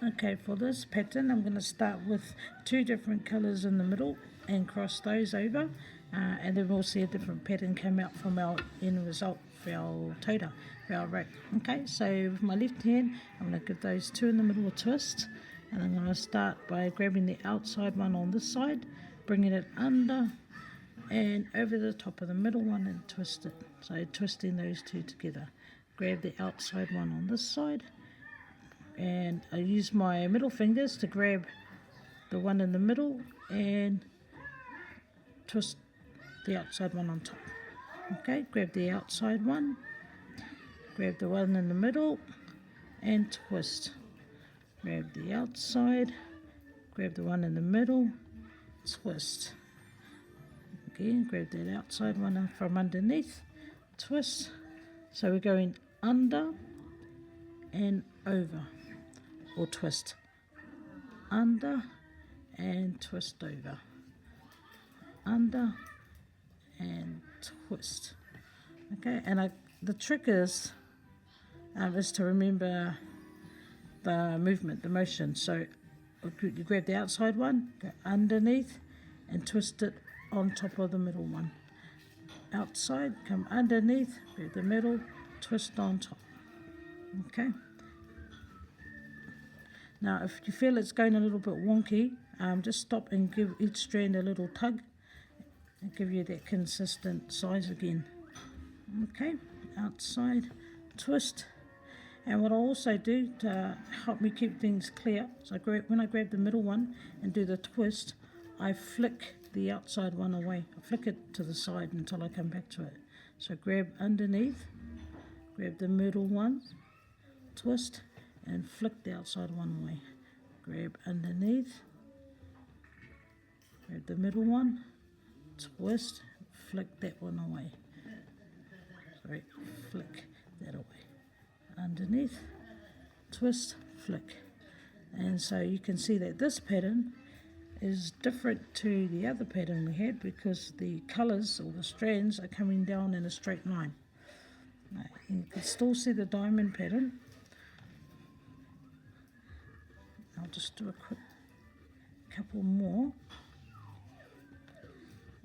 Okay, for this pattern I'm going to start with two different colours in the middle and cross those over, and then we'll see a different pattern come out from our end result for our tauira, for our wrap. Okay, so with my left hand I'm going to give those two in the middle a twist, and I'm going to start by grabbing the outside one on this side, bringing it under and over the top of the middle one and twist it. So twisting those two together. Grab the outside one on this side, and I use my middle fingers to grab the one in the middle and twist the outside one on top. Okay, grab the outside one, grab the one in the middle and twist. Grab the outside, grab the one in the middle, twist. Again, grab that outside one from underneath, twist. So we're going under and over, or twist, under and twist over, under and twist. Okay, and the trick is to remember the movement, the motion. So you grab the outside one, go underneath and twist it on top of the middle one. Outside, come underneath, grab the middle, twist on top. Okay. Now, if you feel it's going a little bit wonky, just stop and give each strand a little tug and give you that consistent size again. Okay, outside, twist. And what I also do to help me keep things clear, so when I grab the middle one and do the twist, I flick the outside one away. I flick it to the side until I come back to it. So grab underneath, grab the middle one, twist, and flick the outside one away. Grab underneath, grab the middle one, twist, flick that one away. Sorry, flick that away. Underneath, twist, flick. And so you can see that this pattern is different to the other pattern we had because the colours or the strands are coming down in a straight line. Now, you can still see the diamond pattern. I'll just do a quick couple more.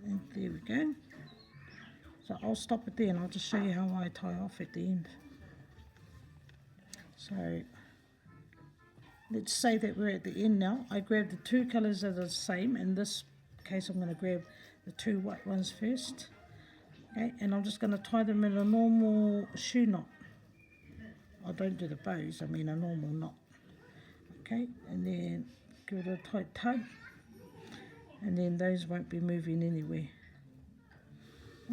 And there we go. So I'll stop it there and I'll just show you how I tie off at the end. So let's say that we're at the end now. I grab the two colours that are the same. In this case I'm going to grab the two white ones first. Okay, and I'm just going to tie them in a normal shoe knot. I don't do the bows, I mean a normal knot. Okay, and then give it a tight tug, and then those won't be moving anywhere.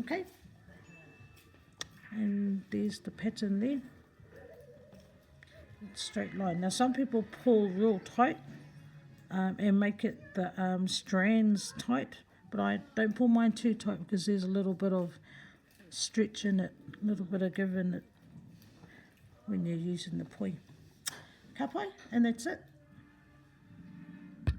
Okay, and there's the pattern there. It's straight line. Now some people pull real tight and make it the strands tight, but I don't pull mine too tight because there's a little bit of stretch in it, a little bit of give in it when you're using the poi. Ka pai, and that's it.